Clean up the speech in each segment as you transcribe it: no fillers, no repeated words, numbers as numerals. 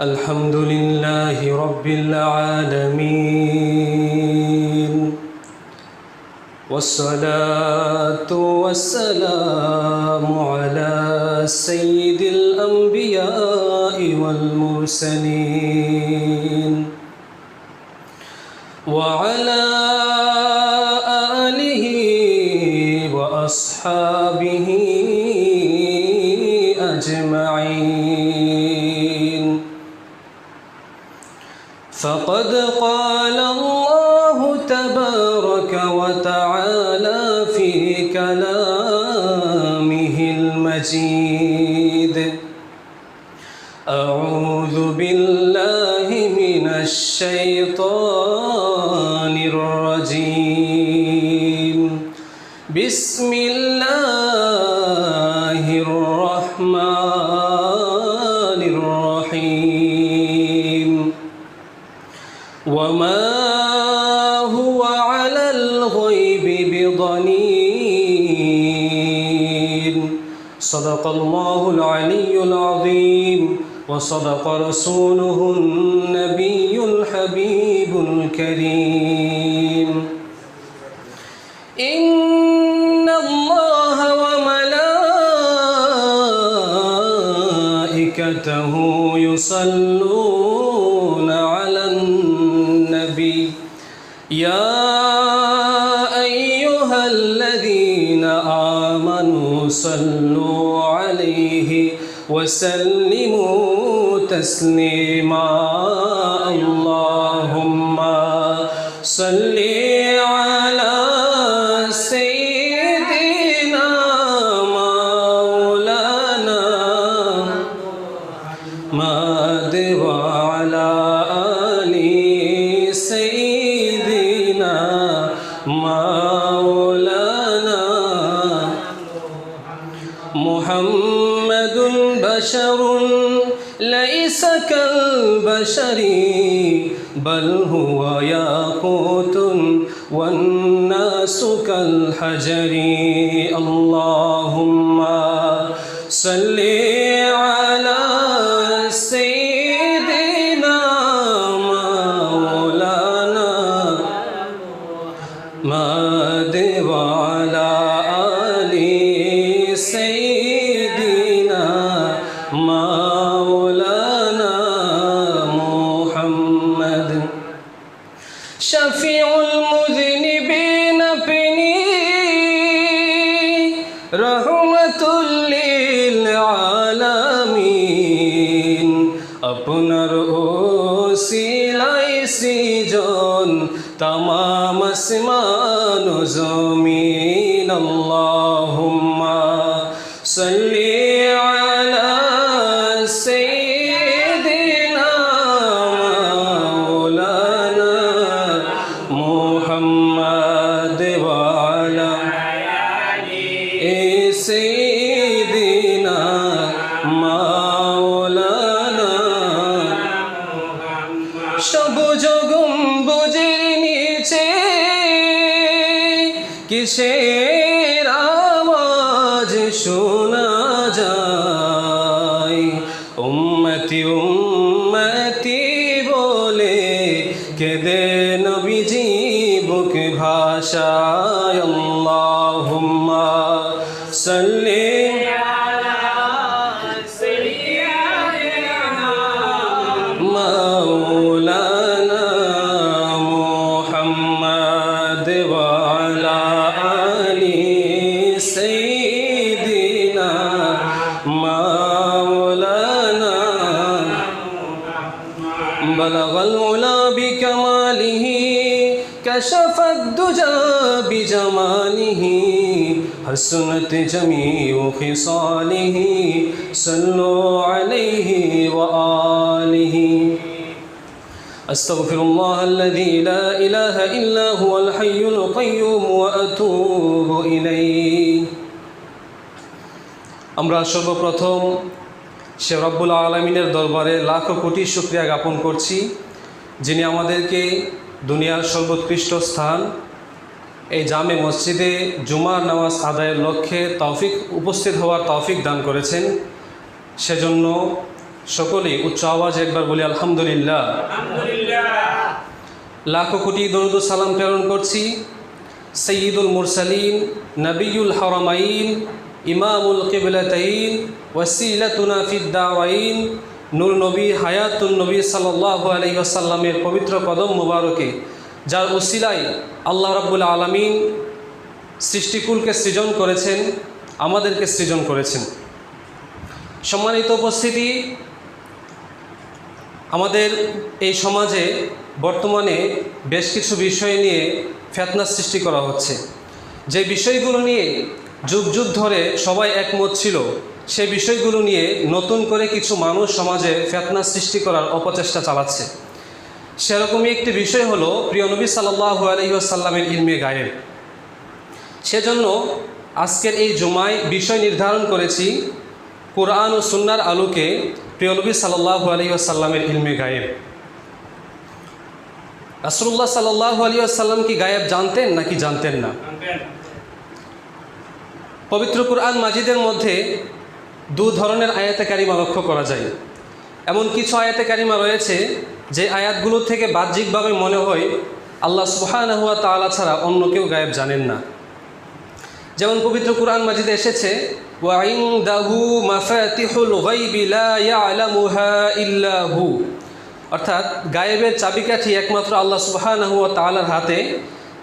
الحمد لله رب العالمين والصلاة والسلام على سيد الأنبياء والمرسلين وعلى آله وأصحابه أجمعين. فقد قال الله تبارك وتعالى في كلامه المجيد: أعوذ بالله من الشيطان الرجيم. بسم الله الرحمن الرحيم. وما هو على الغيب بضنين. صدق الله العلي العظيم وصدق رسوله النبي الحبيب الكريم. إن الله وملائكته يصلون على النبي يا أيها الذين آمنوا صلوا عليه وسلموا تسليما. اللهم صل على سيدنا مولانا محمد وعلى آل سيدنا مولانا محمد بشر ليس كالبشر بل هو ياقوت والناس كالحجر. اللهم صل على سيدنا مولانا محمد وعلى آل سيدنا مولانا محمد. شفيع المذنبين ابني رحمة للعالمين. আপনার ওসিলায় সৃজন तमाम আসমান ও জমিন। আল্লাহুম্মা সাল্লি আলা সাইয়্যিদিনা মাওলানা মুহাম্মদ ওয়া আলা আলি সাইয়্যিদিনা মাওলানা মুহাম্মদ। সবুজ গম্বুজের নিচে কিসের আওয়াজ শোনা যায়? উম্মতি উম্মতি বলে কেঁদে নবীজি বুক ভাষায়। আল্লাহুম্মা সাল্লি আলা সাইয়্যিদিনা মাওলানা মুহাম্মদ ওয়া আলা আলি সাইয়্যিদিনা مولانا بلغ العلا بكماله كشف الدجى بجماله حسنت جميع خصاله صلوا عليه وآله. أستغفر الله الذي لا إله إلا هو الحي القيوم وأتوب إليه. আমরা সর্বপ্রথম সে রব্বুল আলামিনের দরবারে লাখো কোটি শুকরিয়া জ্ঞাপন করছি, যিনি আমাদেরকে দুনিয়ার সর্বোৎকৃষ্ট স্থান এই জামে মসজিদে জুমার নামাজ আদায়ের লক্ষ্যে উপস্থিত হওয়ার তৌফিক দান করেছেন। সেজন্য সকলেই উচ্চ আওয়াজে একবার বলি আলহামদুলিল্লাহ। লাখো কোটি দরুদ ও সালাম প্রেরণ করছি সৈয়দুল মুরসালিন, নবিয়ুল হারামাইন, ইমামুল কিবলাতাইন, ওয়াসিলাতুনা ফিদ দাওয়াইন, নূর নবী হায়াতুন নবী সাল্লাল্লাহু আলাইহি ওয়াসাল্লামের পবিত্র কদম মুবারকে, যার উসিলায় আল্লাহ রাব্বুল আলামিন সৃষ্টিকুলকে সৃজন করেছেন, আমাদেরকে সৃজন করেছেন। সম্মানিত উপস্থিতি, আমাদের এই সমাজে বর্তমানে বেশ কিছু বিষয় নিয়ে ফিতনা সৃষ্টি করা হচ্ছে। যে বিষয়গুলো নিয়ে যুগ যুগ ধরে সবাই একমত ছিল, সেই বিষয়গুলো নিয়ে নতুন করে কিছু মানুষ সমাজে ফিতনা সৃষ্টি করার অপচেষ্টা চালাচ্ছে। সেরকমই একটি বিষয় হলো প্রিয় নবী সাল্লাল্লাহু আলাইহি ওয়াসাল্লামের ইলমে গায়েব। সেজন্য আজকের এই জুমায় বিষয় নির্ধারণ করেছি কুরআন ও সুন্নাহর আলোকে প্রিয় নবী সাল্লাল্লাহু আলাইহি ওয়াসাল্লামের ইলমে গায়েব। রাসূলুল্লাহ সাল্লাল্লাহু আলাইহি ওয়াসাল্লাম কি গায়েব জানতেন নাকি জানতেন না? পবিত্র কুরআন মাজিদের মধ্যে দু ধরনের আয়াতে কারিমা লক্ষ্য করা যায়। এমন কিছু আয়াতে কারিমা রয়েছে যে আয়াতগুলো থেকে বাহ্যিকভাবে মনে হয় আল্লাহ সুবহানাহু ওয়া তাআলা ছাড়া অন্য কেউ গায়েব জানেন না। যেমন পবিত্র কুরআন মাজিদে এসেছে ওয়া ইনদাহু মাফাতিহুল গায়বি লা ইয়ালামুহা ইল্লা হু, অর্থাৎ গায়েবের চাবিকাঠি একমাত্র আল্লাহ সুবহানাহু ওয়া তাআলার হাতে,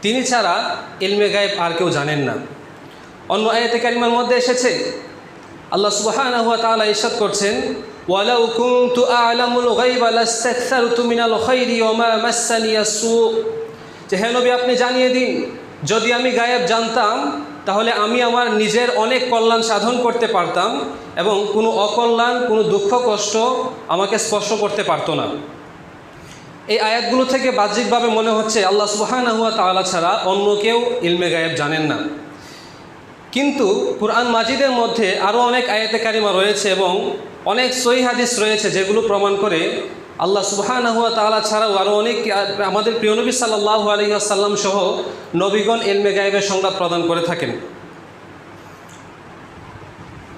তিনি ছাড়া ইলমে গায়েব আর কেউ জানেন না। অন্য আয়াতে কারিমার মধ্যে এসেছে আল্লাহ সুবহানাহু ওয়া তাআলা ইরশাদ করছেন ওয়ালাউ কুনতু আ'লামুল গায়বা লাস্তাকসারতু মিনাল খায়রি ওয়া মা মাসসানিয়াস সু, যে হে নবী আপনি জানিয়ে দিন, যদি আমি গায়েব জানতাম তাহলে আমি আমার নিজের অনেক কল্যাণ সাধন করতে পারতাম এবং কোনো অকল্যাণ, কোনো দুঃখ কষ্ট আমাকে স্পর্শ করতে পারতো না। এই আয়াতগুলো থেকে বাহ্যিকভাবে মনে হচ্ছে আল্লাহ সুবহানাহু ওয়া তাআলা ছাড়া অন্য কেউ ইলমে গায়েব জানেন না। কিন্তু কুরআন মাজিদের মধ্যে আরও অনেক আয়াতে কারিমা রয়েছে এবং অনেক সহিহ হাদিস রয়েছে যেগুলো প্রমাণ করে আল্লাহ সুবহানাহু ওয়া তাআলা ছাড়াও আরও অনেক আমাদের প্রিয় নবী সাল্লাল্লাহু আলাইহি ওয়াসাল্লাম সহ নবীগণ ইলমে গায়েবের সংবাদ প্রদান করে থাকেন।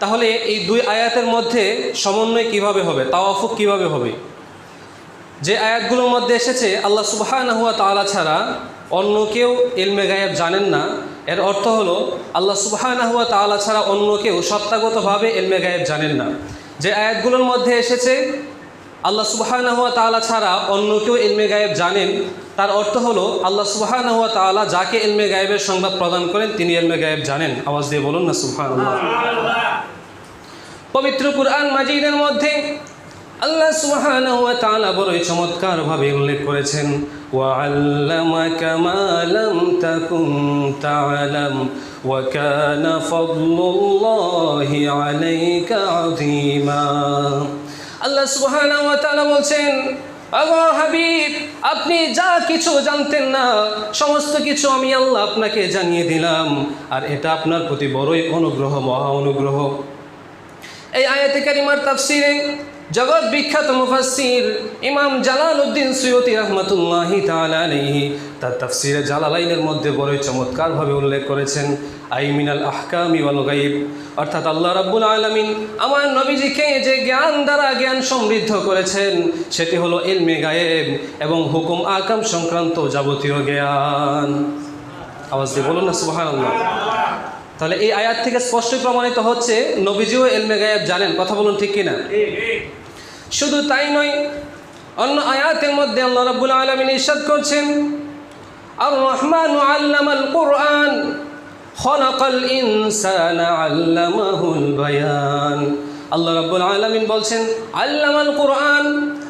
তাহলে এই দুই আয়াতের মধ্যে সমন্বয় কিভাবে হবে, তাওয়াফুক কিভাবে হবে? যে আয়াতগুলোর মধ্যে এসেছে আল্লাহ সুবহানাহু ওয়া তাআলা ছাড়া অন্য কেউ ইলমে গায়েব জানেন না, এর অর্থ হলো আল্লাহ সুবহানাহু ওয়া তাআলা ছাড়া অন্য কেউ সত্তাগতভাবে ইলমে গায়েব জানেন না। যে আয়াতগুলোর মধ্যে এসেছে আল্লাহ সুবহানাহু ওয়া তাআলা ছাড়া অন্য কেউ ইলমে গায়েব জানেন, তার অর্থ হলো আল্লাহ সুবহানাহু ওয়া তাআলা যাকে ইলমে গায়েবের সংবাদ প্রদান করেন তিনি ইলমে গায়েব জানেন। আওয়াজ দিয়ে বলুন না সুবহানাল্লাহ। পবিত্র কুরআন মাজিদের মধ্যে আল্লাহ সুবহানাহু ওয়া তাআলা বড়ই চমৎকারভাবে উল্লেখ করেছেন ওয়া আল্লামাকা মা লাম তাকুন তা'লাম ওয়া কানা ফাদলুল্লাহি আলাইকা আযীমা। আল্লাহ সুবহানাহু ওয়া তাআলা বলছেন, আগো হাবিব, আপনি যা কিছু জানতেন না সমস্ত কিছু আমি আল্লাহ আপনাকে জানিয়ে দিলাম, আর এটা আপনার প্রতি বড়ই অনুগ্রহ, মহা অনুগ্রহ। এই আয়াতে কারিমার তাফসিরে জগৎ বিখ্যাত মুফাসসির ইমাম জালালউদ্দিন সুয়ুতী রাহমাতুল্লাহি তাআলা আলাইহি তার তাফসিরে জালালাইনের মধ্যে বড়ই চমৎকারভাবে উল্লেখ করেছেন আই মিনাল আহকামি ওয়াল গায়ব, অর্থাৎ আল্লাহ রাব্বুল আলামিন আমার নবীজিকে যে জ্ঞান দ্বারা জ্ঞান সমৃদ্ধ করেছেন সেটি হলো ইলমে গায়েব এবং হুকুম আহকাম সংক্রান্ত যাবতীয় জ্ঞান। আওয়াজ দিয়ে বলুন না সুবহানাল্লাহ। তাহলে এই আয়াত থেকে স্পষ্ট প্রমাণিত হচ্ছে নবীজিও ইলমে গায়েব জানেন। কথা বলুন ঠিক কিনা? শুধু তাই নয়, অন্য আয়াতের মধ্যে আল্লাহ রাব্বুল আলামিন ইরশাদ করছেন আর রহমানু আল্লামাল কুরআন খলাকাল ইনসানা আল্লামাহুল বায়ান। আল্লাহ রাব্বুল আলামিন বলছেন আল্লামাল কুরআন,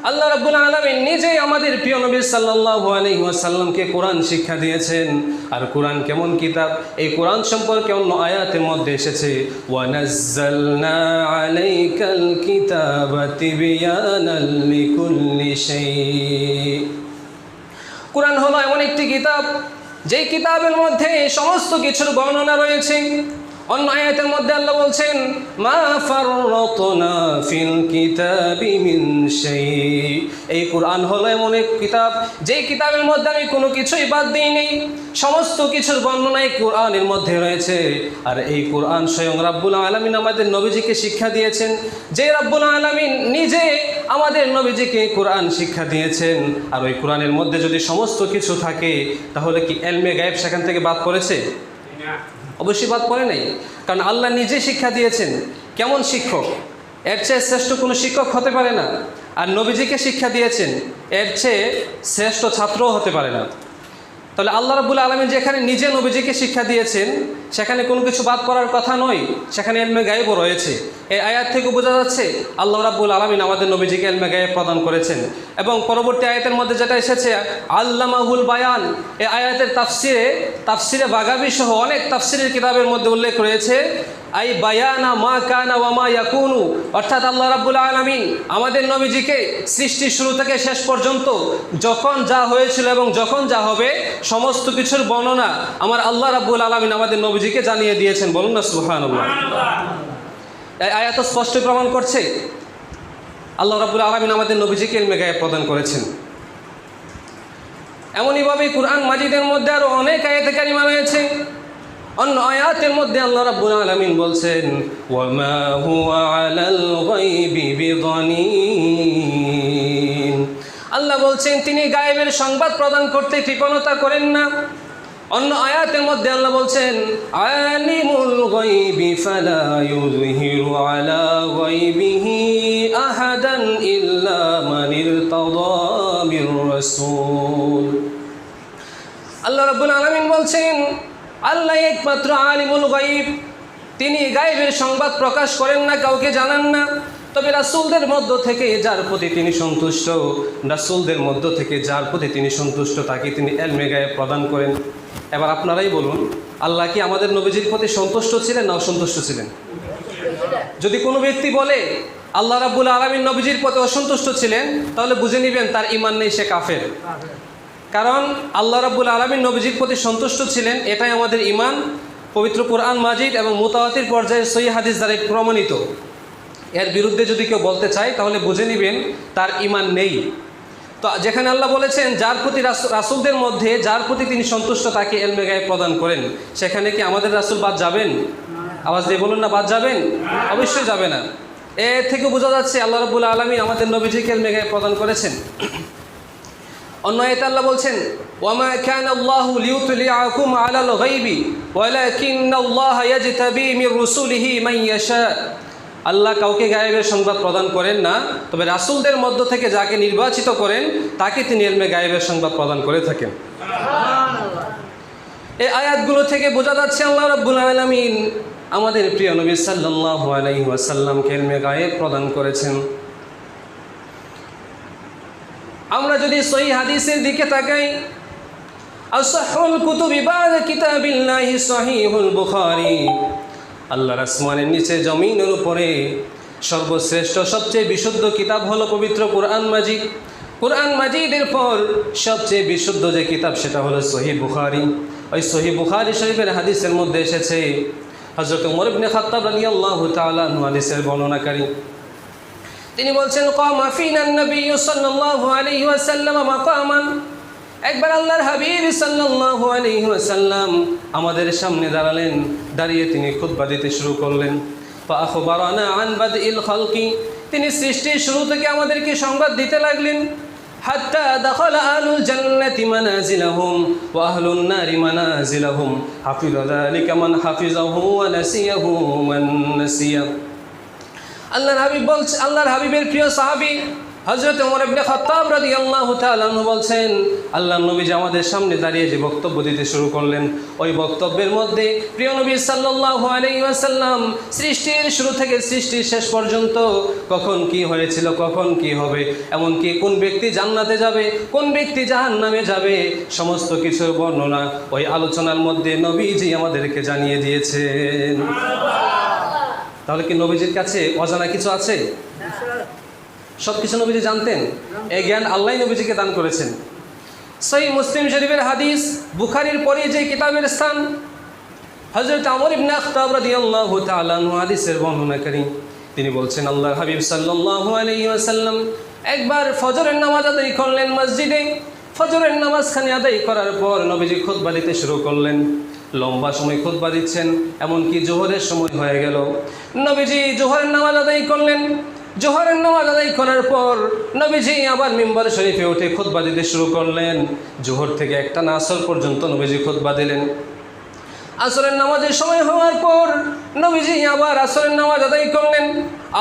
আল্লাহ রাব্বুল আলামিন নিজেই আমাদের প্রিয় নবী সাল্লাল্লাহু আলাইহি ওয়াসাল্লামকে কোরআন শিক্ষা দিয়েছেন। আর কোরআন কেমন কিতাব, এই কোরআন সম্পর্কে অন্য আয়াতের মধ্যে এসেছে ওয়া নাযালনা আলাইকাল কিতাবা তিবয়ানাল লিকুল্লি শাই। কোরআন হলো এমন একটি কিতাব যেই কিতাবের মধ্যে সমস্ত কিছুর বর্ণনা রয়েছে। অন্য আয়াতের মধ্যে আল্লাহ বলছেন মা ফাররাতনা ফিল কিতাবি মিন শাই। এই কোরআন হলো এমন এক কিতাব, যেই কিতাবের মধ্যে আমি কোনো কিছুই বাদ দিইনি, সমস্ত কিছুর বর্ণনা এই কোরআনের মধ্যে রয়েছে। আর এই কোরআন স্বয়ং রাব্বুল আলামিন আমাদের নবীজিকে শিক্ষা দিয়েছেন। যে রাব্বুল আলামিন নিজে আমাদের নবীজিকে কোরআন শিক্ষা দিয়েছেন, আর ওই কোরআনের মধ্যে যদি সমস্ত কিছু থাকে, তাহলে কি ইলমে গায়েব সেখান থেকে বাদ পড়েছে? অবশ্যই বাদ পড়ে নাই, কারণ আল্লাহ নিজে শিক্ষা দিয়েছেন। কেমন শিক্ষক? এর চেয়ে শ্রেষ্ঠ কোনো শিক্ষক হতে পারে না। আর নবীজিকে শিক্ষা দিয়েছেন, এর চেয়ে শ্রেষ্ঠ ছাত্রও হতে পারে না। তাহলে আল্লাহ রাব্বুল আলামিন যেখানে নিজে নবীজিকে শিক্ষা দিয়েছেন, সেখানে কোনো কিছু বাদ পড়ার কথা নয়, সেখানে ইলমে গায়েবও রয়েছে। এই আয়াত থেকে বোঝা যাচ্ছে আল্লাহ রাব্বুল আলামিন আমাদের নবীজিকে ইলমে গায়েব প্রদান করেছেন। এবং পরবর্তী আয়াতের মধ্যে যেটা এসেছে আল্লামাহুল বায়ান, এই আয়াতের তাফসিরে বাগাবী সহ অনেক তাফসিরের কিতাবের মধ্যে উল্লেখ রয়েছে আই বায়ানা মা কানা ওয়া মা ইয়াকুনু, অর্থাৎ আল্লাহ রাব্বুল আলামিন আমাদের নবীজিকে সৃষ্টির শুরু থেকে শেষ পর্যন্ত যখন যা হয়েছিল এবং যখন যা হবে সমস্ত কিছুর বর্ণনা আমার আল্লাহ রাব্বুল আলামিন আমাদের নবীজিকে জানিয়ে দিয়েছেন। বলুন না সুবহানাল্লাহ। এই আয়াত স্পষ্ট প্রমাণ করছে আল্লাহ রাব্বুল আলামিন আমাদের নবীজিকে ইলমে গায়েব প্রদান করেছেন। এমনইভাবে কুরআন মাজিদের মধ্যে আরও অনেক আয়াতে কারিমা রয়েছে। অন্য আয়াতের মধ্যে আল্লাহ রাব্বুল আলামিন বলছেন ওয়া মা হুয়া আলাল গায়বি বিযানিন। আল্লাহ বলছেন তিনি গায়েবের সংবাদ প্রদান করতে কৃপণতা করেন না। অন্য আয়াতের মধ্যে আল্লাহ বলছেন আলিমুল গায়বি ফালা ইউযহিরু আলা গায়বিহি আহাদান ইল্লা মান ইরতাদা মির রাসূল। আল্লাহ রাব্বুল আলামিন বলছেন আল্লাহ একমাত্র আলিমুল গায়ব, তিনি গায়েবের সংবাদ প্রকাশ করেন না, কাউকে জানান না। তবে রাসূলদের মধ্য থেকে যার প্রতি তিনি সন্তুষ্ট, রাসূলদের মধ্য থেকে যার প্রতি তিনি সন্তুষ্ট তাকে তিনি ইলমে গায়েব প্রদান করেন। এবার আপনারাই বলুন, আল্লাহ কি আমাদের নবীজির প্রতি সন্তুষ্ট ছিলেন না অসন্তুষ্ট ছিলেন? যদি কোনো ব্যক্তি বলে আল্লাহ রাব্বুল আলামিন নবীজির প্রতি অসন্তুষ্ট ছিলেন, তাহলে বুঝে নেবেন তার ঈমান নেই, সে কাফের। কারণ আল্লাহ রাব্বুল আলামিন নবীজির প্রতি সন্তুষ্ট ছিলেন, এটাই আমাদের ঈমান। পবিত্র কোরআন মাজিদ এবং মুতাওয়াতির পর্যায়ে সহিহ হাদিস দ্বারা প্রমাণিত। এর বিরুদ্ধে যদি কেউ বলতে চায় তাহলে বুঝে নেবেন তার ঈমান নেই। তো যেখানে আল্লাহ বলেছেন যার প্রতি রাসূলদের মধ্যে যার প্রতি তিনি সন্তুষ্ট তাকে ইলমে গায়েব প্রদান করেন, সেখানে কি আমাদের রাসূল বাদ যাবেন? আওয়াজ দিয়ে বলুন না, বাদ যাবেন? অবশ্যই যাবে না। এ থেকে বোঝা যাচ্ছে আল্লাহ রাব্বুল আলামিন আমাদের নবীজিকে ইলমে গায়েব প্রদান করেছেন। অন্য আয়াতে আল্লাহ বলছেন ওয়ামা কানা আল্লাহু লিয়ুতলিআকুম আলাল গায়বি ওয়ালাকিন্নাল্লাহা ইয়াজতাবি মির রুসুলিহি মান ইয়াশা। আল্লাহ কাউকে গায়েবের সংবাদ প্রদান করেন না, তবে রাসূলদের মধ্য থেকে যাকে নির্বাচিত করেন তাকে তিনি ইলমে গায়েবের সংবাদ প্রদান করে থাকেন। এই আয়াতগুলো থেকে বোঝা যাচ্ছে আল্লাহ রাব্বুল আলামিন আমাদের প্রিয় নবী সাল্লাল্লাহু আলাইহি ওয়াসাল্লামকে ইলমে গায়েব প্রদান করেছেন। আমরা যদি সহিহ হাদিসের দিকে তাকাই, আসহাহুল কুতুবি বা'দা কিতাবিল্লাহি সহিহুল বুখারী, আল্লাহর আসমানের নিচে জমিনের উপরে সর্বশ্রেষ্ঠ সবচেয়ে বিশুদ্ধ কিতাব হলো পবিত্র কোরআন মাজিদ। কোরআন মাজিদের পর সবচেয়ে বিশুদ্ধ যে কিতাব সেটা হলো সহিহ বুখারী। ওই সহিহ বুখারী শরীফের হাদিসের মধ্যে এসেছে হযরত ওমর ইবনে খাত্তাব রাদিয়াল্লাহু তাআলা আনহু হাদিসের বর্ণনাকারী, তিনি বলছেন কামা ফিনা নবী সাল্লাল্লাহু আলাইহি ওয়াসাল্লাম মাকামান। একবার আল্লাহর হাবিব সাল্লাল্লাহু আলাইহি ওয়াসাল্লাম আমাদের সামনে দাঁড়ালেন, দাঁড়িয়ে তিনি খুতবা দিতে শুরু করলেন। ফাআখবারানা আন বাদইল খালকি, তিনি সৃষ্টির শুরু থেকে আমাদেরকে সংবাদ দিতে লাগলেন। হাত্তা দাখালা আহলুল জান্নাতি মানাজিলাহুম ওয়া আহলুন নারি মানাজিলাহুম হাফিযা যালিকা মান হাফিজাহু ওয়া নাসিয়াহু মান নাসিয়া। আল্লাহর হাবিব বলছেন, আল্লাহর হাবিবের প্রিয় সাহাবী হযরত ওমর ইবনে খাত্তাব রাদিয়াল্লাহু তাআলা আনহু বলছেন, আল্লাহর নবী যে আমাদের সামনে দাঁড়িয়ে যে বক্তব্য দিতে শুরু করলেন, ওই বক্তব্যের মধ্যে প্রিয় নবী সাল্লাল্লাহু আলাইহি ওয়াসাল্লাম সৃষ্টির শুরু থেকে সৃষ্টির শেষ পর্যন্ত কখন কি হয়েছিল, কখন কি হবে, এমনকি কোন ব্যক্তি জান্নাতে যাবে, কোন ব্যক্তি জাহান্নামে যাবে, সমস্ত কিছুর বর্ণনা ওই আলোচনার মধ্যে নবীজি আমাদেরকে জানিয়ে দিয়েছেন। তাহলে কি নবীজির কাছে অজানা কিছু আছে? সব কিছু নবীজি জানতেন। এই জ্ঞান আল্লাহ নবীজিকে দান করেছেন। সহিহ মুসলিম শরীফের হাদিস, বুখারীর পরে যে কিতাবের স্থান, হযরত ওমর ইবনে খাত্তাব রাদিয়াল্লাহু তাআলা আনহু হাদিসের বর্ণনাকারী, তিনি বলছেন আল্লাহর হাবিব সাল্লাল্লাহু আলাইহি ওয়াসাল্লাম একবার ফজরের নামাজ আদায় করলেন মসজিদে। ফজরের নামাজখানি আদায় করার পর নবীজি খুতবা দিতে শুরু করলেন। লম্বা সময় খুতবা দিচ্ছেন, এমনকি জোহরের সময় হয়ে গেল। নবীজি জোহরের নামাজ আদায় করলেন। জোহরের নামাজ আদায় করার পর নবীজি আবার মিম্বার শরীফে উঠে খুতবা দিতে শুরু করলেন। জোহর থেকে একটানা আসর পর্যন্ত নবীজি খুতবা দিলেন। আসরের নামাজের সময় হওয়ার পর নবীজি আবার আসরের নামাজ আদায় করলেন,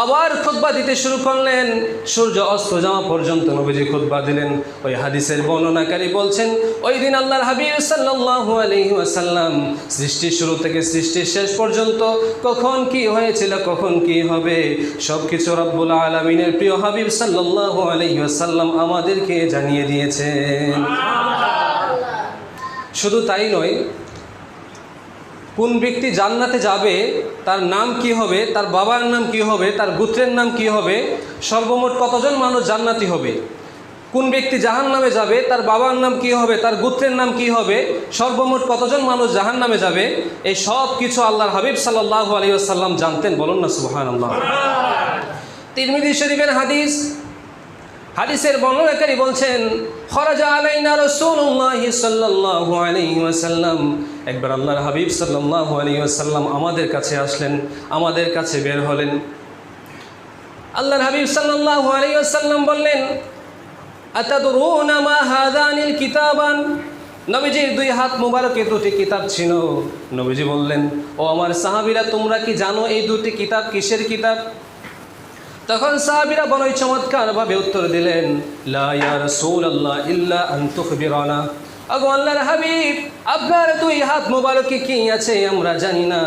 আবার খুতবা দিতে শুরু করলেন। সূর্য অস্ত যাওয়া পর্যন্ত নবীজি খুতবা দিলেন। ওই হাদিসের বর্ণনাকারী বলছেন, ওই দিন আল্লাহর হাবিব সাল্লাল্লাহু আলাইহি ওয়াসাল্লাম সৃষ্টির শুরু থেকে সৃষ্টির শেষ পর্যন্ত কখন কি হয়েছিল, কখন কি হবে, সব কিছু রব্বুল আলামিনের প্রিয় হাবিব সাল্লাল্লাহু আলাইহি ওয়াসাল্লাম আমাদেরকে জানিয়ে দিয়েছেন। শুধু তাই নয়, কোন ব্যক্তি জান্নাতে যাবে, তার নাম কি হবে, তার বাবার নাম কি হবে, তার গোত্রের নাম কি হবে, সর্বমোট কতজন মানুষ জান্নাতি হবে, কোন ব্যক্তি জাহান্নামে যাবে, তার বাবার নাম কি হবে, তার গোত্রের নাম কি হবে, সর্বমোট কতজন মানুষ জাহান্নামে যাবে, এই সব কিছু আল্লাহর হাবিব সাল্লাল্লাহু আলাইহি ওয়াসাল্লাম জানতেন। বলুন না সুবহানাল্লাহ। তিরমিজি শরীফের হাদিস, হাদিসের বর্ণনাকারী বলছেন, খরাজা আলাইনা রাসূলুল্লাহি সাল্লাল্লাহু আলাইহি ওয়াসাল্লাম, একবার আল্লাহর হাবিব সাল্লাল্লাহু আলাইহি ওয়াসাল্লাম আমাদের কাছে আসলেন, আমাদের কাছে বের হলেন। আল্লাহর হাবিব সাল্লাল্লাহু আলাইহি ওয়াসাল্লাম বললেন, আতাদরুনা মা হাদানিল কিতাবান। নবীজির দুই হাত মুবারকে দুটি কিতাব ছিল। নবীজি বললেন, ও আমার সাহাবীরা, তোমরা কি জানো এই দুটি কিতাব কিসের কিতাব? তখন সাহাবীরা বড়ই চমৎকারভাবে উত্তর দিলেন, লা ইয়া রাসূলুল্লাহ ইল্লা আন তুখবিরানা। আগো আল্লাহর হাবিব, আপনার দুই হাত মোবারকে কি আছে আমরা জানি না,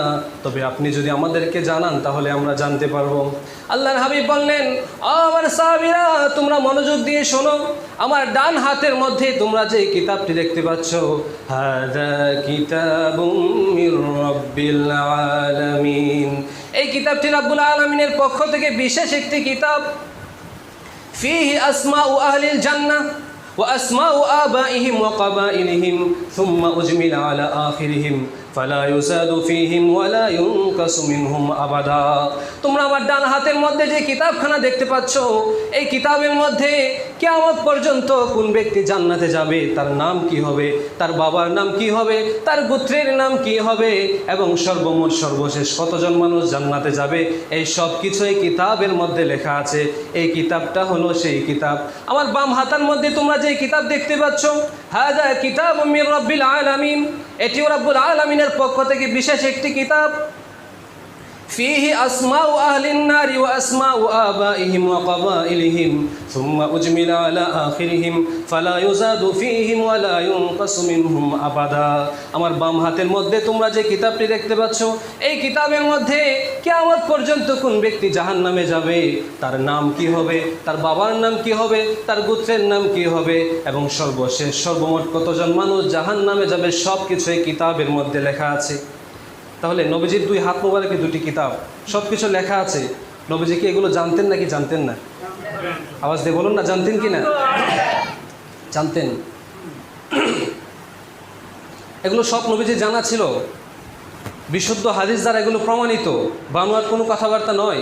তবে আপনি যদি আমাদেরকে জানান তাহলে আমরা জানতে পারবো। আল্লাহর হাবিব বললেন, আমার সাহাবীরা, তোমরা মনোযোগ দিয়ে শোনো, আমার ডান হাতের মধ্যে তোমরা যে কিতাবটি দেখতে পাচ্ছ, হাযা কিতাবুম মির রাব্বিল আলামিন, এই কিতাবটি রাব্বুল আলামিনের পক্ষ থেকে বিশেষ একটি কিতাব। ফীহি আসমাউ আহলিল জান্নাহ ওয়া আসমাউ আবাইহিম ওয়া কাবাইলিহিম সুম্মা উজমিলা আলা আখিরিহিম ফালা ইউসাদু ফীহিম ওয়া লা ইউনকাসু মিনহুম আবাদা। তোমরা আমার ডান হাতের মধ্যে যে কিতাবখানা দেখতে পাচ্ছ, এই কিতাবের মধ্যে কিয়ামত পর্যন্ত কোন ব্যক্তি জান্নাতে যাবে, তার নাম কি হবে, তার বাবার নাম কি হবে, তার গোত্রের নাম কি হবে, এবং সর্বমোট সর্বশেষ কতজন মানুষ জান্নাতে যাবে, এই সব কিছু এই কিতাবের মধ্যে লেখা আছে। এই কিতাবটা হলো সেই কিতাব। আমার বাম হাতের মধ্যে তোমরা যে কিতাব দেখতে পাচ্ছ, হাযা কিতাবুম মির রাব্বিল আলামিন, এটিও রাব্বুল আলামিনের পক্ষ থেকে বিশেষ একটি কিতাব। ফীহি আসমাউ আহলিন নারি ওয়া আসমাউ আবাইহিম ওয়া কাবাইলিহিম সুম্মা উজমিলা আলা আখিরিহিম ফালা ইউজাদু ফীহিম ওয়া লা ইউনকাসু মিনহুম আবাদা। আমার বাম হাতের মধ্যে তোমরা যে কিতাবটি দেখতে পাচ্ছ, এই কিতাবের মধ্যে কিয়ামত পর্যন্ত কোন ব্যক্তি জাহান্নামে যাবে, তার নাম কি হবে, তার বাবার নাম কি হবে, তার গোত্রের নাম কি হবে, এবং সর্বশেষ সর্বমোট কতজন মানুষ জাহান্নামে যাবে, সব কিছু এই কিতাবের মধ্যে লেখা আছে। তাহলে নবীজির দুই হাত মোবারকে দুটি কিতাব, সব কিছু লেখা আছে। নবীজি কি এগুলো জানতেন নাকি জানতেন না? আওয়াজ দিয়ে বলুন না, জানতেন কি না? জানতেন। এগুলো সব নবীজি জানা ছিল, বিশুদ্ধ হাদিস দ্বারা এগুলো প্রমাণিত, বানোয়ার কোনো কথাবার্তা নয়।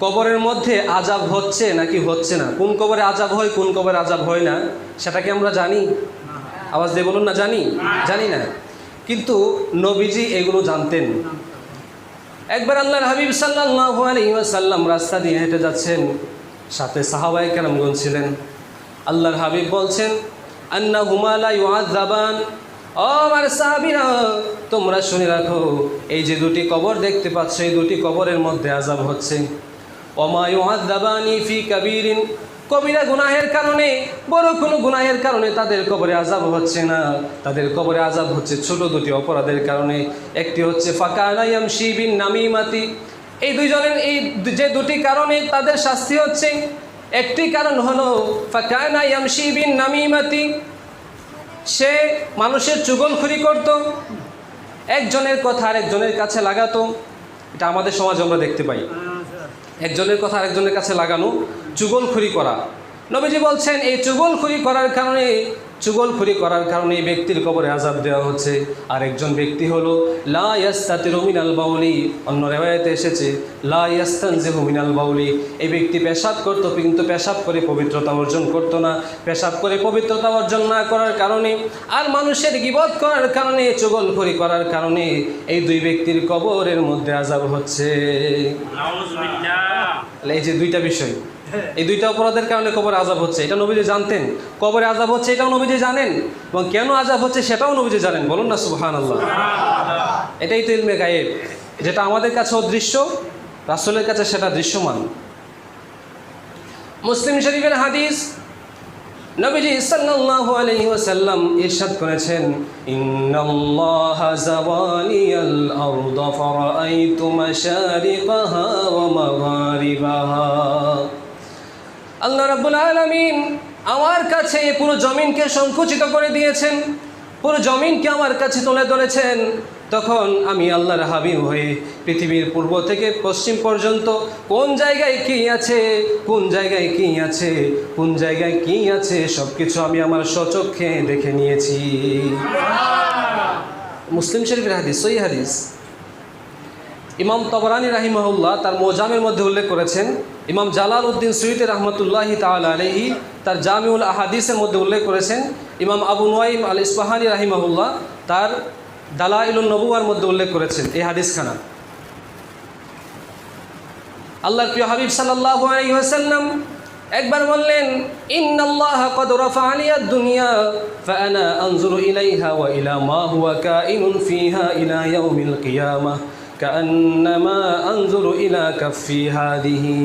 কবরের মধ্যে আযাব হচ্ছে নাকি হচ্ছে না, কোন কবরে আযাব হয়, কোন কবরে আযাব হয় না, সেটা কি আমরা জানি? আওয়াজ দিয়ে বলুন না, জানি? জানি না। কিন্তু নবীজি এগুলো জানতেন। একবার আল্লাহর হাবিব সাল্লাল্লাহু আলাইহি ওয়াসাল্লাম রাস্তা দিয়ে হেঁটে যাচ্ছেন, সাথে সাহাবায়ে কেরামগণ ছিলেন। আল্লাহর হাবিব বলছেন, আন্নাহুমা লা ইউআযাবান, ও আমার সাহাবীরা, তোমরা শুনে রাখো, এই যে দুটি কবর দেখতে পাচ্ছ, এই দুটি কবরের মধ্যে আযাব হচ্ছে। ওমা ইউআযাবানি ফি কাবীরিন, কবিরা গুনাহের কারণে, বড় কোনো গুনাহের কারণে তাদের কবরে আযাব হচ্ছে না, তাদের কবরে আযাব হচ্ছে ছোট দুটি অপরাধের কারণে। একটি হচ্ছে ফাকানা ইয়ামশি বিন নামিমাতি, এই দুইজনের এই যে দুটি কারণে তাদের শাস্তি হচ্ছে, একটি কারণ হলো ফাকানা ইয়ামশি বিন নামিমাতি, সে মানুষের চুগলখড়ি করত, একজনের কথা আরেকজনের কাছে লাগাতো। এটা আমাদের সমাজে আমরা দেখতে পাই, একজনের কথা আরেকজনের কাছে লাগানো, চুগলখড়ি করা। নবীজি বলছেন, এই চুগলখড়ি করার কারণে চুগলখড়ি করার কারণে এই ব্যক্তির কবরে আযাব দেওয়া হচ্ছে। আর একজন ব্যক্তি হলো লা ইয়াস্তাতিরু মিনাল বাউলি, অন্য রিওয়ায়াতে এসেছে লা ইয়াস্তানজিহু মিনাল বাউলি, এই ব্যক্তি পেশাব করতো কিন্তু পেশাব করে পবিত্রতা অর্জন করতো না। পেশাব করে পবিত্রতা অর্জন না করার কারণে আর মানুষের গীবত করার কারণে, চুগলখড়ি করার কারণে এই দুই ব্যক্তির কবরের মধ্যে আযাব হচ্ছে। এই যে দুইটা বিষয়, এই দুইটা অপরাধের কারণে কবরে আযাব হচ্ছে, এটা নবীজি জানতেন। কবরে আযাব হচ্ছে এটাও নবীজি জানেন, এবং কেন আযাব হচ্ছে সেটাও নবীজি জানেন। বলুন না সুবহানাল্লাহ। এটাই তো ইলমে গায়েব, যেটা আমাদের কাছে অদৃশ্য, রাসূলের কাছে সেটা দৃশ্যমান। মুসলিম শরীফের হাদিস, নবীজি সাল্লাল্লাহু আলাইহি ওয়াসাল্লাম ইরশাদ করেছেন, ইন্নাল্লাহা যাওয়ালিয়াল আরদা ফারাআইতু মাশারিকাহা ওয়া মাগারিবাহা। আল্লাহ রাব্বুল আলামিন আমার কাছে পুরো জমিনকে সংকুচিত করে দিয়েছেন, পুরো জমিনকে আমার কাছে তুলে ধরেছেন। তখন আমি আল্লাহর হাবিব হয়ে পৃথিবীর পূর্ব থেকে পশ্চিম পর্যন্ত কোন জায়গায় কী আছে, কোন জায়গায় কী আছে, কোন জায়গায় কী আছে সব কিছু আমি আমার স্বচক্ষে দেখে নিয়েছি। মুসলিম শরীফের হাদিস, সহিহ হাদিস। ইমাম তবরানী রাহিমাহুল্লাহ তার মোজামের মধ্যে উল্লেখ করেছেন, ইমাম জালালউদ্দিন সুয়ুতী রাহমাতুল্লাহি তাআলা আলাইহি তার জামিউল আহাদিসের মধ্যে উল্লেখ করেছেন, ইমাম আবু নুআইম আল ইসফাহানী রাহিমাহুল্লাহ তার দালাইলুন নবুওয়ার মধ্যে উল্লেখ করেছেন এই হাদিসখানা। আল্লাহর প্রিয় হাবিব সাল্লাল্লাহু আলাইহি ওয়াসাল্লাম একবার বললেন, ইন্নাল্লাহা কদ রাফা'নি আদ-দুনিয়া ফাআনা আনজুরু ইলাইহা ওয়া ইলা মা হুয়া কাইনুন ফিহা ইলা ইয়াউমিল কিয়ামাহ কাআন্নামা আনজুরু ইলা কাফফি হাদিহি।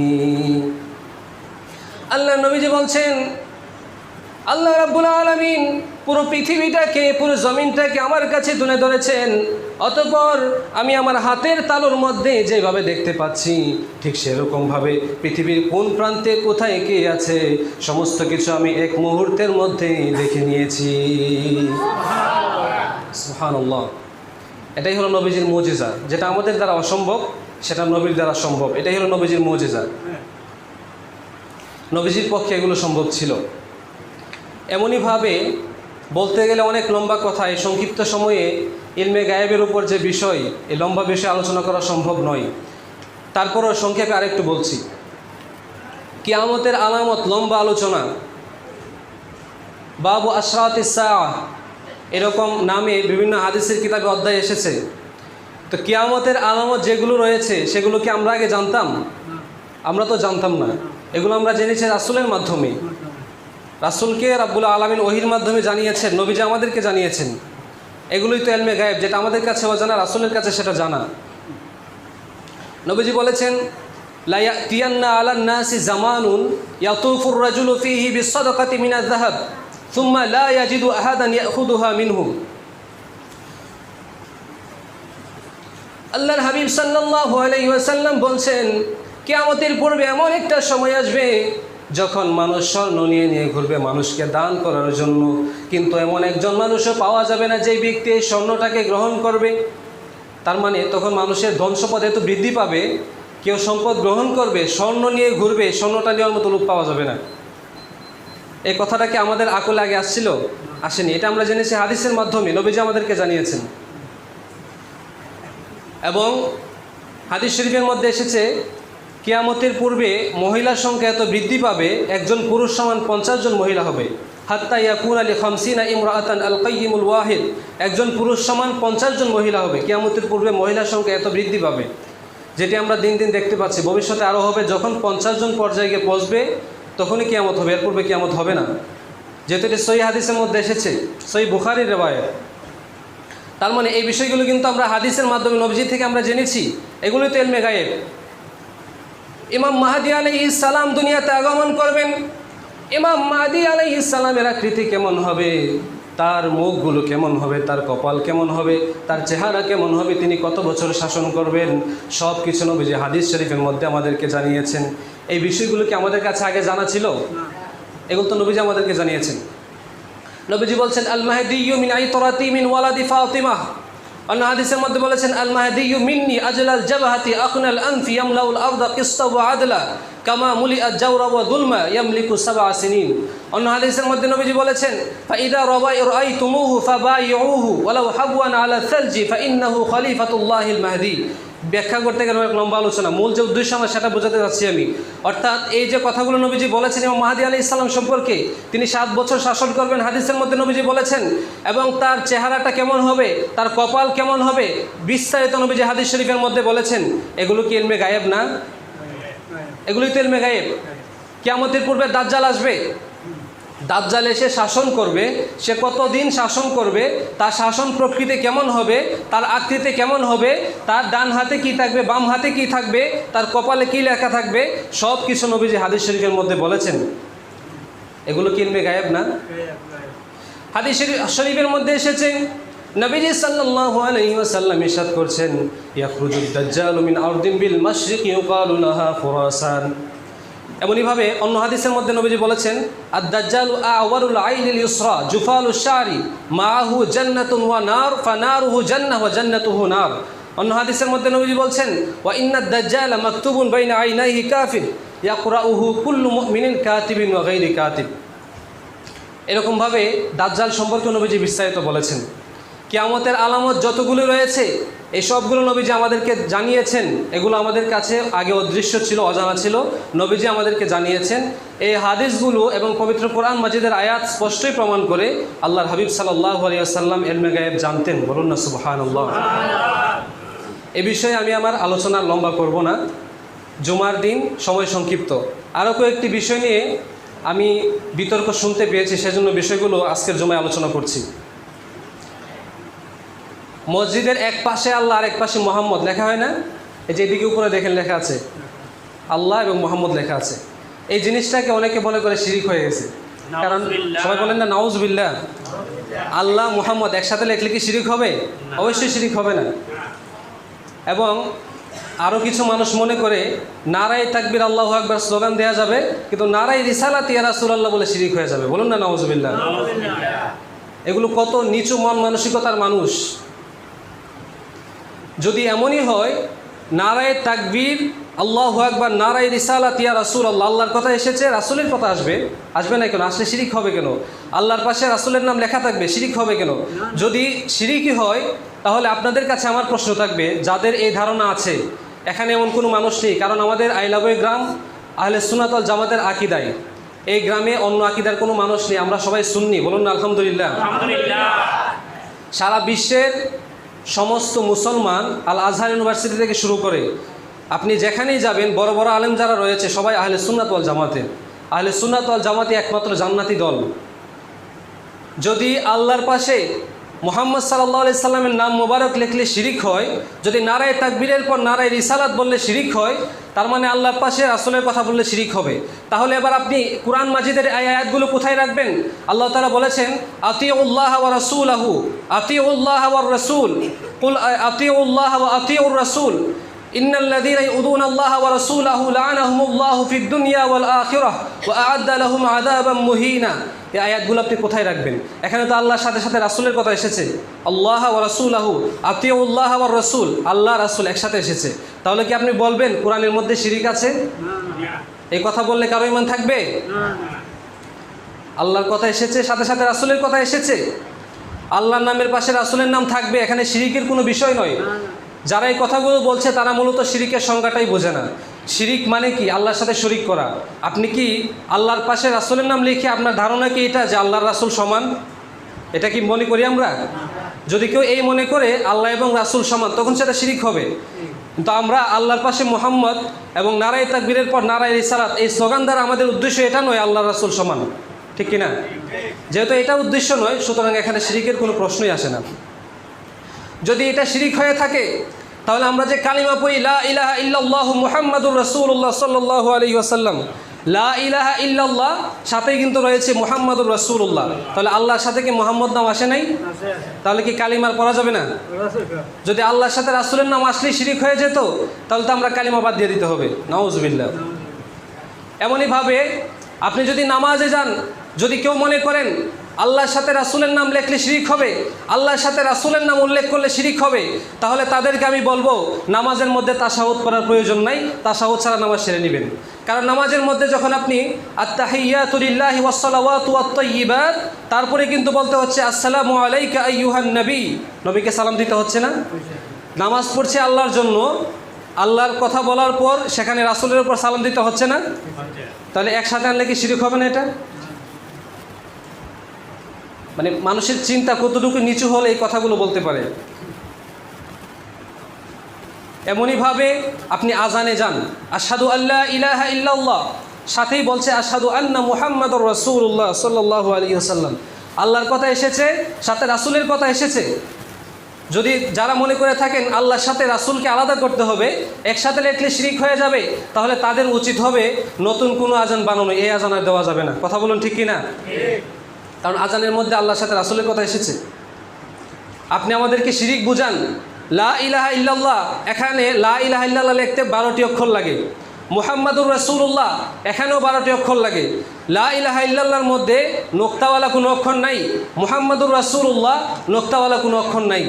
আল্লাহ নবীজি বলছেন, আল্লাহ রাব্বুল আলামিন পুরো পৃথিবীটাকে, পুরো জমিনটাকে আমার কাছে তুলে ধরেছেন। অতঃপর আমি আমার হাতের তালুর মধ্যে যেভাবে দেখতে পাচ্ছি ঠিক সেরকমভাবে পৃথিবীর কোন প্রান্তে কোথায় কে আছে সমস্ত কিছু আমি এক মুহূর্তের মধ্যে দেখে নিয়েছি। সুবহানাল্লাহ। এটাই হলো নবীজির মুজিজা, যেটা আমাদের দ্বারা অসম্ভব সেটা নবীর দ্বারা সম্ভব। এটাই হলো নবীজির মুজিজা। নবীজির পক্ষে এগুলো সম্ভব ছিল। এমনইভাবে বলতে গেলে অনেক লম্বা কথা, এই সংক্ষিপ্ত সময়ে ইলমে গায়েবের উপর যে বিষয়, এই লম্বা বিষয়ে আলোচনা করা সম্ভব নয়। তারপরও সংক্ষেপে আরেকটু বলছি। কিয়ামতের আলামত, লম্বা আলোচনা, বাবু আশরাতিস সাআহ এরকম নামে বিভিন্ন হাদিসের কিতাবে অধ্যায় এসেছে। তো কিয়ামতের আলামত যেগুলো রয়েছে সেগুলো কি আমরা আগে জানতাম? আমরা তো জানতাম না। এগুলো আমরা জেনেছি রাসূলের মাধ্যমে। রাসূলকে রাব্বুল আলামিন ওহির মাধ্যমে জানিয়েছেন, নবীজি আমাদেরকে জানিয়েছেন। এগুলোই তো ইলমে গায়েব, যেটা আমাদের কাছে অজানা, রাসূলের কাছে সেটা জানা। নবীজি বলেছেন, লা ইয়াতিয়ান্না আলান নাসি জামানুন ইয়াতুফুর রাজুলু ফীহি বিসসাদাকাতি মিনাজ যাহাব সুম্মা লা ইয়াজিদু আহাদান ইয়াখুযুহা মিনহু। আল্লাহর হাবিব সাল্লাল্লাহু আলাইহি ওয়াসাল্লাম বলছেন, কিয়ামতের পূর্বে এমন একটা সময় আসবে যখন মানুষ স্বর্ণ নিয়ে নিয়ে ঘুরবে মানুষকে দান করার জন্য, কিন্তু এমন একজন মানুষও পাওয়া যাবে না যে ব্যক্তি এই স্বর্ণটাকে গ্রহণ করবে। তার মানে তখন মানুষের ধন সম্পদ এত বৃদ্ধি পাবে, কেউ সম্পদ গ্রহণ করবে, স্বর্ণ নিয়ে ঘুরবে, স্বর্ণটা নেওয়ার মতো লোক পাওয়া যাবে না। এই কথাটা কি আমাদের আকলে আগে আসছিল? আসেনি। এটা আমরা জেনেছি হাদিসের মাধ্যমে, নবীজি আমাদেরকে জানিয়েছেন। এবং হাদিস শরীফের মধ্যে এসেছে, কিয়ামতের পূর্বে মহিলার সংখ্যা এত বৃদ্ধি পাবে, একজন পুরুষ সমান 50 জন মহিলা হবে। হাত্তা ইয়াকুনা লি 50 ইমরাআতান আল কাইয়িমুল ওয়াহিদ, একজন পুরুষ সমান 50 জন মহিলা হবে। কিয়ামতের পূর্বে মহিলার সংখ্যা এত বৃদ্ধি পাবে, যেটি আমরা দিন দিন দেখতে পাচ্ছি। ভবিষ্যতে আরও হবে, যখন 50 জন পর্যায়ে গিয়ে পৌঁছবে তখনই কিয়ামত হবে, এর পূর্বে কিয়ামত হবে না। যেহেতু এটি সহিহ হাদিসের মধ্যে এসেছে, সহিহ বুখারীর রিওয়ায়াত। তার মানে এই বিষয়গুলো কিন্তু আমরা হাদিসের মাধ্যমে নবীজি থেকে আমরা জেনেছি। এগুলোই তো ইলমে গায়েব। ইমাম মাহদী আলাইহিস সালাম দুনিয়াতে আগমন করবেন। ইমাম মাহদী আলাইহিস সালামের আকৃতি কেমন হবে, তার মুখগুলো কেমন হবে, তার কপাল কেমন হবে, তার চেহারা কেমন হবে, তিনি কত বছর শাসন করবেন, সব কিছু নবীজি হাদিস শরীফের মধ্যে আমাদেরকে জানিয়েছেন। এই বিষয়গুলো কি আমাদের কাছে আগে জানা ছিল? এগুলো তো নবীজি আমাদেরকে জানিয়েছেন। নবীজি বলছেন, আল মাহদিয়্যু মিন আইতরাতি মিন ওয়ালাদি ফাতিমাহ। অন্য হাদিসের মধ্যে বলেছেন, আল মাহদিয়্যু মিন্নি আজলাল জাবহাতি আকনাল আনফি ইয়ামলাউল আরদা কিসতা ওয়া আদলা কামা মুলিআত জাওরা ওয়া যুলমা ইয়ামলিকু সাবআ সিনিন। অন্য হাদিসের মধ্যে নবীজি বলেছেন, ফাইদা রাআইতুমুহু ফাবাইউহু ওয়ালাউ হাবওয়ান আলা সালজি ফাইন্নাহু খলিফাতুল্লাহিল মাহদি। ব্যাখ্যা করতে গেলে অনেক লম্বা আলোচনা, মূল যে উদ্দেশ্য আমার সেটা বোঝাতে যাচ্ছি আমি। অর্থাৎ এই যে কথাগুলো নবীজি বলেছেন ইমাম মাহদী আলাইহিস সালাম সম্পর্কে, তিনি 7 বছর শাসন করবেন হাদিসের মধ্যে নবীজি বলেছেন, এবং তার চেহারাটা কেমন হবে, তার কপাল কেমন হবে, বিস্তারিত নবীজি হাদিস শরীফের মধ্যে বলেছেন। এগুলো কি ইলমে গায়েব না? এগুলোই তো ইলমে গায়েব। কিয়ামতের পূর্বে দাজ্জাল আসবে, দাজ্জাল এসে শাসন করবে। সে কতদিন শাসন করবে, তার শাসন প্রকৃতি কেমন হবে, তার আকৃতি কেমন হবে, তার ডান হাতে কি থাকবে, বাম হাতে কি থাকবে, তার কপালে কি লেখা থাকবে, সব কিছু নবীজি হাদিস শরীফের মধ্যে বলেছেন। এগুলো কি ইলমে গায়েব না? হাদিস শরীফের মধ্যে এসেছে, নবীজি সাল্লাল্লাহু আলাইহি ওয়াসাল্লাম ইরশাদ করছেন, ইয়াখরুজুদ দাজ্জালু মিন আরদিন বিল মাশরিকি ইউকালু লাহা খুরাসান। এমনইভাবে অন্য হাদিসের মধ্যে নবীজি বলেছেন, আদ-দাজ্জালু আওয়ারুল আইনিল ইউসরা জুফালুশ শারি মাআহু জান্নাতুন ওয়া নার ফানারুহু জান্নাহ ওয়া জান্নাতুহু নার। অন্য হাদিসের মধ্যে নবীজি বলছেন, ওয়া ইন্নাদ দাজ্জালা মাকতুবুন বাইনা আইনাইহি কাফির ইয়াকরাউহু কুল্লু মুমিনিন কাতিবিন ওয়া গায়রি কাতিব। এরকমভাবে দাজ্জাল সম্পর্কে নবীজি বিস্তারিত বলেছেন। কিয়ামতের আলামত যতগুলো রয়েছে এই সবগুলো নবীজি আমাদেরকে জানিয়েছেন। এগুলো আমাদের কাছে আগে অদৃশ্য ছিল, অজানা ছিল, নবীজি আমাদেরকে জানিয়েছেন। এই হাদিসগুলো এবং পবিত্র কোরআন মাজিদের আয়াত স্পষ্টই প্রমাণ করে আল্লাহর হাবিব সাল্লাল্লাহু আলাইহি ওয়াসাল্লাম ইলমে গায়েব জানতেন। বলুন না সুবহানাল্লাহ। এ বিষয়ে আমি আমার আলোচনা লম্বা করব না, জুমার দিন, সময় সংক্ষিপ্ত। আরও কয়েকটি বিষয় নিয়ে আমি বিতর্ক শুনতে পেয়েছি, সেজন্য বিষয়গুলো আজকের জুমায় আলোচনা করছি। মসজিদের এক পাশে আল্লাহ আর এক পাশে মোহাম্মদ লেখা হয় না? এই যে এদিকে উপরে দেখেন লেখা আছে আল্লাহ এবং মোহাম্মদ লেখা আছে। এই জিনিসটাকে অনেকে মনে করে শিরিক হয়ে গেছে, কারণ সবাই বলেন না নাউজুবিল্লাহ। আল্লাহ মোহাম্মদ একসাথে লেখলে কি শিরিক হবে? অবশ্যই শিরিক হবে না। এবং আরও কিছু মানুষ মনে করে নারায়ে তাকবীর আল্লাহু আকবার স্লোগান দেওয়া যাবে, কিন্তু নারায়ে রিসালাত ইয়া রাসূলুল্লাহ বলে শিরিক হয়ে যাবে। বলুন না নাউজুবিল্লাহ। এগুলো কত নিচু মন মানসিকতার মানুষ। যদি এমনই হয় নারায়ে তাকবীর আল্লাহু আকবার নারায়ে রিসালাত ইয়া রাসূলুল্লাহ, আল্লাহর কথা এসেছে, রাসূলের কথা আসবে না কেন? আসলে শিরিক হবে কেন? আল্লাহর পাশে রাসূলের নাম লেখা থাকবে, শিরিক হবে কেন? যদি শিরিকই হয় তাহলে আপনাদের কাছে আমার প্রশ্ন থাকবে, যাদের এই ধারণা আছে এখানে এমন কোনো মানুষ নেই, কারণ আমাদের আইলাবই গ্রাম আহলে সুন্নাত ওয়াল জামাতের আকীদায়, এই গ্রামে অন্য আকীদার কোনো মানুষ নেই, আমরা সবাই সুন্নি। বলুন না আলহামদুলিল্লাহ। সারা বিশ্বের সমস্ত মুসলমান আল আজহার ইউনিভার্সিটি থেকে শুরু করে আপনি যেখানেই যাবেন, বড় বড় আলেম যারা রয়েছে সবাই আহলে সুন্নাত ওয়াল জামাতের। আহলে সুন্নাত ওয়াল জামাতি একমাত্র জান্নাতি দল। যদি আল্লাহর পাশে মুহাম্মদ সাল্লাল্লাহু আলাইহি সাল্লামের নাম মোবারক লিখলে শিরিক হয়, যদি নারায়ে তাকবীরের পর নারায়ে রিসালাত বললে শিরিক হয়, তার মানে আল্লাহর পাশে রাসূলের কথা বললে শিরিক হবে। তাহলে এবার আপনি কুরআন মাজিদের এই আয়াতগুলো কোথায় রাখবেন? আল্লাহ তাআলা বলেছেন, আতিউল্লাহ ওয়া রাসূলাহু, আতিউল্লাহ ওয়ার রাসূল, কুল আতিউল্লাহ ওয়া আতিউর রাসূল, ইন্নাল্লাযীনা ইউযুনা আল্লাহ ওয়া রাসূলাহু লা'নাহুমুল্লাহু ফিদ দুনিয়া ওয়াল আখিরাহ ওয়া আ'আদ্দা লাহুম আযাবাম মুহিনা। এই আয়াতগুলো আপনি কোথায় রাখবেন? এখানে তো আল্লাহর সাথে সাথে রাসূলের কথা এসেছে, আল্লাহ ওয়া রাসূলাহু, আতিউল্লাহ ওয়ার রাসূল, আল্লাহ রাসূল একসাথে এসেছে। তাহলে কি আপনি বলবেন কোরআনের মধ্যে শিরিক আছে? এই কথা বললে কারো ঈমান থাকবে? আল্লাহর কথা এসেছে, সাথে সাথে রাসূলের কথা এসেছে, আল্লাহর নামের পাশে রাসূলের নাম থাকবে, এখানে শিরিকের কোনো বিষয় নয়। যারা এই কথাগুলো বলছে তারা মূলত শিরিকের সংজ্ঞাটাই বোঝে না। শিরিক মানে কি? আল্লাহর সাথে শরিক করা। আপনি কি আল্লাহর পাশে রাসূলের নাম লিখে আপনার ধারণা কি এটা যে আল্লাহর রাসূল সমান? এটা কি মনে করি আমরা? যদি কেউ এই মনে করে আল্লাহ এবং রাসূল সমান, তখন সেটা শিরিক হবে। কিন্তু আমরা আল্লাহর পাশে মুহাম্মদ এবং নারায়ে তাকবীরের পর নারায়ে রিসালাত, এই স্লোগান দ্বারা আমাদের উদ্দেশ্য এটা নয় আল্লাহর রাসূল সমান, ঠিক কিনা? যেহেতু এটা উদ্দেশ্য নয়, সুতরাং এখানে শিরিকের কোনো প্রশ্নই আসে না। যদি এটা শিরিক হয়ে থাকে তাহলে আমরা যে কালিমা পড়ি লা ইলাহা ইল্লাল্লাহু মুহাম্মাদুর রাসূলুল্লাহ সাল্লাল্লাহু আলাইহি ওয়াসাল্লাম, লা ইলাহা ইল্লাল্লাহ সাথেই কিন্তু রয়েছে মুহাম্মাদুর রাসূলুল্লাহ। তাহলে আল্লাহর সাথে কি মুহাম্মদ নাম আসে নাই? তাহলে কি কালিমার পড়া যাবে না? যদি আল্লাহর সাথে রাসূলের নাম আসলেই শিরিক হয়ে যেত, তাহলে তো আমরা কালিমা বাদ দিয়ে দিতে হবে। নাউজুবিল্লাহ। এমনইভাবে আপনি যদি নামাজে যান, যদি কেউ মনে করেন আল্লাহর সাথে রাসূলের নাম লেখলে শিরিক হবে, আল্লাহর সাথে রাসূলের নাম উল্লেখ করলে শিরিক হবে, তাহলে তাদেরকে আমি বলবো নামাজের মধ্যে তাশাহুদ পড়ার প্রয়োজন নাই, তাশাহুদ ছাড়া নামাজ সেরে নেবেন। কারণ নামাজের মধ্যে যখন আপনি আত-তাহিয়াতু লিল্লাহি ওয়াস-সালাওয়াতু ওয়াত-তাইয়্যিবাত, তারপরে কিন্তু বলতে হচ্ছে আসসালামু আলাইকা আইয়ুহান নবী, নবীকে সালাম দিতে হচ্ছে না? নামাজ পড়ছে আল্লাহর জন্য, আল্লাহর কথা বলার পর সেখানে রাসূলের উপর সালাম দিতে হচ্ছে না? তাহলে একসাথে আনলে কি শিরিক হবে না এটা? মানে মানুষের চিন্তা কতটুকু নিচু হলে এই কথাগুলো বলতে পারে। এমনইভাবে আপনি আজানে যান, আশহাদু আল্লা ইলাহা ইল্লাল্লাহ, সাথেই বলছে আশহাদু আন্না মুহাম্মাদুর রাসূলুল্লাহ সাল্লাল্লাহু আলাইহি ওয়াসাল্লাম। আল্লাহর কথা এসেছে, সাথে রাসূলের কথা এসেছে। যদি যারা মনে করে থাকেন আল্লাহর সাথে রাসূলকে আলাদা করতে হবে, একসাথে লেখলে শিরিক হয়ে যাবে, তাহলে তাদের উচিত হবে নতুন কোনো আজান বানানো, এই আজান আর দেওয়া যাবে না। কথা বলুন ঠিক কি না? কারণ আজানের মধ্যে আল্লাহর সাথে রাসূলের কথা এসেছে। আপনি আমাদেরকে শিরিক বুঝান, লা ইলাহা ইল্লাল্লাহ, এখানে লা ইলাহা ইল্লাল্লাহ লিখতে 12টি অক্ষর লাগে। মুহাম্মাদুর রাসূলুল্লাহ, এখানেও 12টি অক্ষর লাগে। লা ইলাহা ইল্লাল্লাহর মধ্যে নোক্তাওয়ালা কোনো অক্ষর নাই, মুহাম্মাদুর রাসূলুল্লাহ নোক্তাওয়ালা কোনো অক্ষর নাই।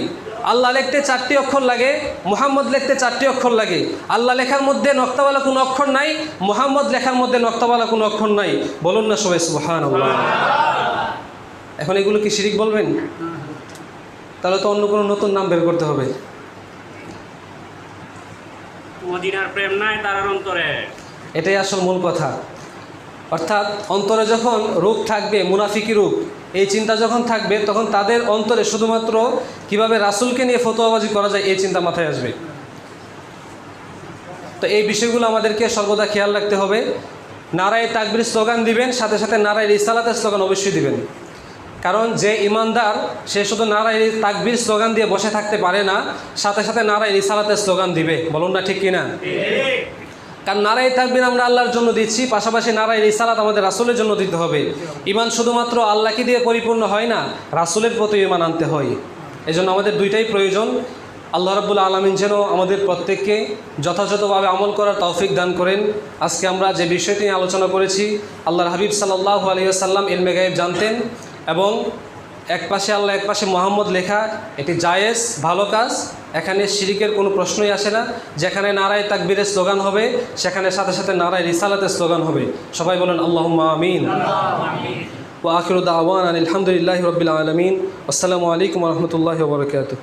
আল্লাহ লিখতে 4টি অক্ষর লাগে, মুহাম্মদ লিখতে 4টি অক্ষর লাগে। আল্লাহ লেখার মধ্যে নক্তাওয়ালা কোনো অক্ষর নাই, মুহাম্মদ লেখার মধ্যে নক্তাওয়ালা কোনো অক্ষর নাই। বলুন না সবাই সুবহানাল্লাহ। এখন এগুলো কি শিরিক বলবেন? তাহলে তো অন্য কোনো নতুন নাম বের করতে হবে। মদিনার প্রেম নাই তার অন্তরে, এটাই আসল মূল কথা। অর্থাৎ অন্তরে যখন রূপ থাকবে, মুনাফিকি রূপ, এই চিন্তা যখন থাকবে, তখন তাদের অন্তরে শুধুমাত্র কিভাবে রাসূলকে নিয়ে ফতোয়াবাজি করা যায় এই চিন্তা মাথায় আসবে। তো এই বিষয়গুলো আমাদেরকে সর্বদা খেয়াল রাখতে হবে। নারায়ে তাকবীর স্লোগান দিবেন, সাথে সাথে নারায়ে রিসালাতের স্লোগান অবশ্যই দিবেন। কারণ যে ইমানদার, সে শুধু নারায়ে তাকবীর স্লোগান দিয়ে বসে থাকতে পারে না, সাথে সাথে নারায়ে রিসালাতের স্লোগান দিবে। বলুন না ঠিক কিনা? কারণ নারায়ে তাকবীর আমরা আল্লাহর জন্য দিচ্ছি, পাশাপাশি নারায়ে রিসালাত আমাদের রাসূলের জন্য দিতে হবে। ঈমান শুধুমাত্র আল্লাহকে দিয়ে পরিপূর্ণ হয় না, রাসূলের প্রতি ঈমান আনতে হয়। এজন্য আমাদের দুইটাই প্রয়োজন। আল্লাহ রাব্বুল আলামিন যেন আমাদের প্রত্যেককে যথাযথভাবে আমল করার তৌফিক দান করেন। আজকে আমরা যে বিষয়টি নিয়ে আলোচনা করেছি, আল্লাহর হাবিব সাল্লাল্লাহু আলাইহি ওয়াসাল্লাম ইলমে গায়েব জানতেন, এবং এক পাশে আল্লাহ এক পাশে মুহাম্মদ লেখা, এটি জায়েজ ভালো কাজ। এখানে শিরিকের কোনো প্রশ্নই আসে না। যেখানে নারায়ে তাকবীরের স্লোগান হবে, সেখানে সাথে সাথে নারায়ে রিসালাতের স্লোগান হবে। সবাই বলেন আল্লাহুম্মা আমিন। ওয়া আখিরু দাওয়ানা আলহামদুলিল্লাহি রাব্বিল আলামিন। আসসালামু আলাইকুম ওয়া রাহমাতুল্লাহি ওয়া বারাকাতুহু।